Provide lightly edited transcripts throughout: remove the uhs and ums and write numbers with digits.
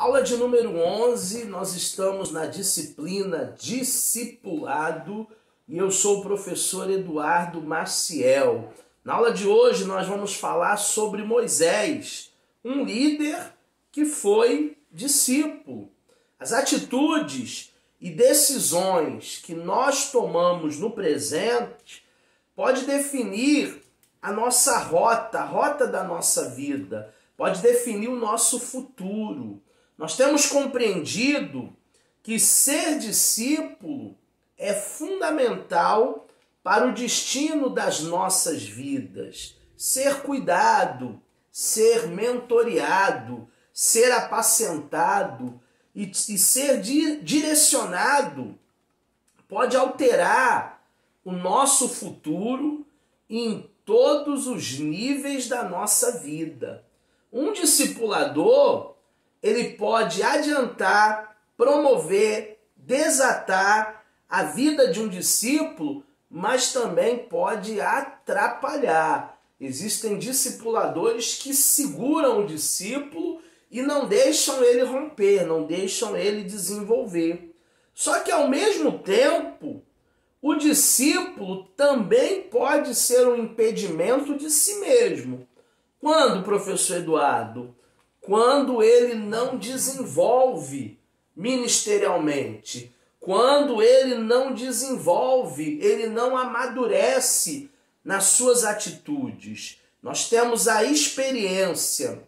Aula de número 11, nós estamos na disciplina Discipulado e eu sou o professor Eduardo Maciel. Na aula de hoje nós vamos falar sobre Moisés, um líder que foi discípulo. As atitudes e decisões que nós tomamos no presente pode definir a nossa rota, a rota da nossa vida, pode definir o nosso futuro. Nós temos compreendido que ser discípulo é fundamental para o destino das nossas vidas. Ser cuidado, ser mentoreado, ser apacentado e ser direcionado pode alterar o nosso futuro em todos os níveis da nossa vida. Um discipulador, ele pode adiantar, promover, desatar a vida de um discípulo, mas também pode atrapalhar. Existem discipuladores que seguram o discípulo e não deixam ele romper, não deixam ele desenvolver. Só que ao mesmo tempo, o discípulo também pode ser um impedimento de si mesmo. Quando, professor Eduardo? Quando ele não desenvolve ministerialmente, quando ele não desenvolve, ele não amadurece nas suas atitudes. Nós temos a experiência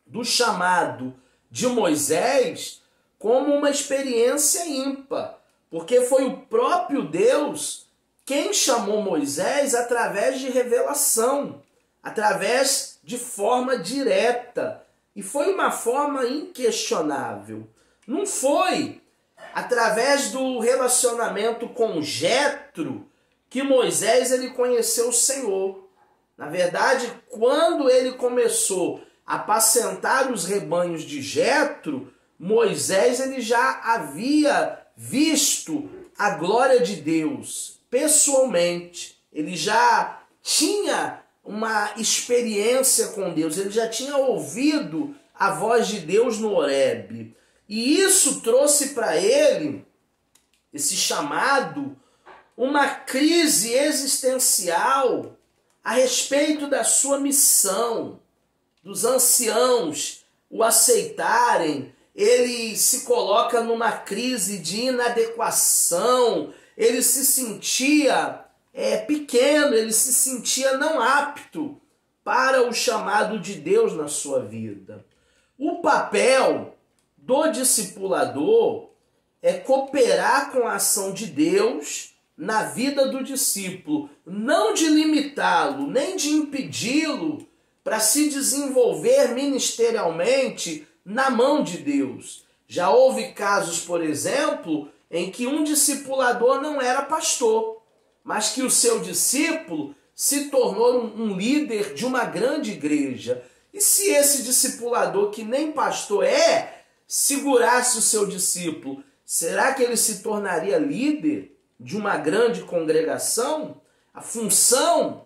do chamado de Moisés como uma experiência ímpar, porque foi o próprio Deus quem chamou Moisés através de revelação, através de forma direta. E foi uma forma inquestionável. Não foi através do relacionamento com Jetro que Moisés ele conheceu o Senhor. Na verdade, quando ele começou a apacentar os rebanhos de Jetro, Moisés ele já havia visto a glória de Deus pessoalmente. Ele já tinha uma experiência com Deus, ele já tinha ouvido a voz de Deus no Horebe. E isso trouxe para ele, esse chamado, uma crise existencial a respeito da sua missão, dos anciãos o aceitarem. Ele se coloca numa crise de inadequação, ele se sentia pequeno, ele se sentia não apto para o chamado de Deus na sua vida. O papel do discipulador é cooperar com a ação de Deus na vida do discípulo, não de limitá-lo, nem de impedi-lo para se desenvolver ministerialmente na mão de Deus. Já houve casos, por exemplo, em que um discipulador não era pastor, mas que o seu discípulo se tornou um líder de uma grande igreja. E se esse discipulador, que nem pastor segurasse o seu discípulo, será que ele se tornaria líder de uma grande congregação? A função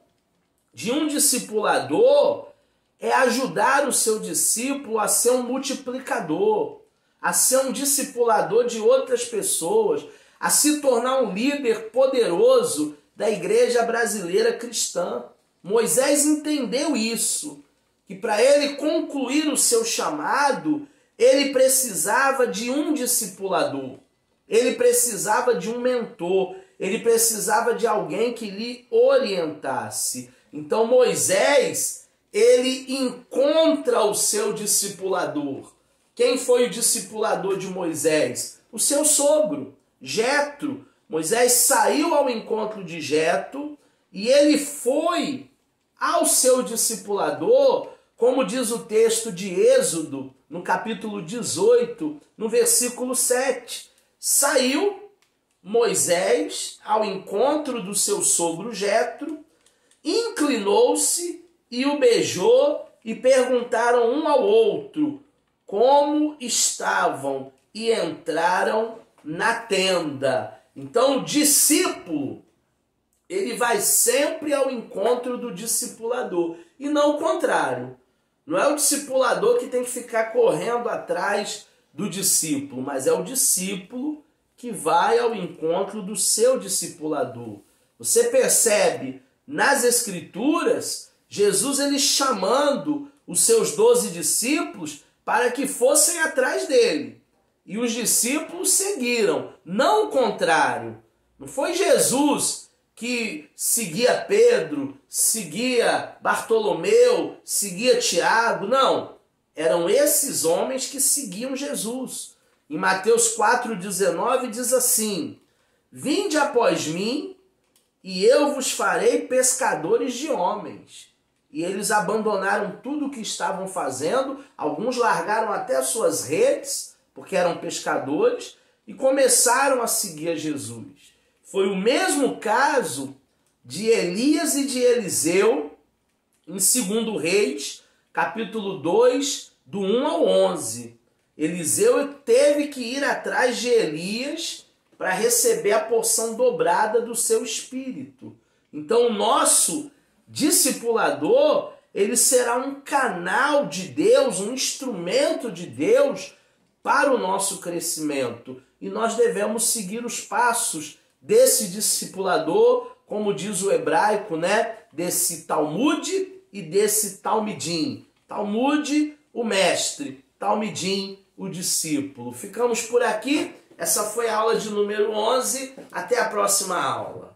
de um discipulador é ajudar o seu discípulo a ser um multiplicador, a ser um discipulador de outras pessoas, a se tornar um líder poderoso da igreja brasileira cristã. Moisés entendeu isso, que para ele concluir o seu chamado, ele precisava de um discipulador, ele precisava de um mentor, ele precisava de alguém que lhe orientasse. Então Moisés, ele encontra o seu discipulador. Quem foi o discipulador de Moisés? O seu sogro, Jetro. Moisés saiu ao encontro de Jetro e ele foi ao seu discipulador, como diz o texto de Êxodo, no capítulo 18, no versículo 7. Saiu Moisés ao encontro do seu sogro Jetro, inclinou-se e o beijou e perguntaram um ao outro como estavam e entraram na tenda. Então o discípulo, ele vai sempre ao encontro do discipulador e não o contrário. Não é o discipulador que tem que ficar correndo atrás do discípulo, mas é o discípulo que vai ao encontro do seu discipulador. Você percebe nas Escrituras, Jesus ele chamando os seus 12 discípulos para que fossem atrás dele. E os discípulos seguiram, não o contrário. Não foi Jesus que seguia Pedro, seguia Bartolomeu, seguia Tiago, não. Eram esses homens que seguiam Jesus. Em Mateus 4,19 diz assim: vinde após mim, e eu vos farei pescadores de homens. E eles abandonaram tudo o que estavam fazendo, alguns largaram até suas redes, porque eram pescadores, e começaram a seguir a Jesus. Foi o mesmo caso de Elias e de Eliseu, em 2 Reis, capítulo 2, do 1 ao 11. Eliseu teve que ir atrás de Elias para receber a porção dobrada do seu espírito. Então o nosso discipulador, ele será um canal de Deus, um instrumento de Deus para o nosso crescimento. E nós devemos seguir os passos desse discipulador, como diz o hebraico, né? Desse Talmud e desse Talmidim. Talmud, o mestre. Talmidim, o discípulo. Ficamos por aqui. Essa foi a aula de número 11. Até a próxima aula.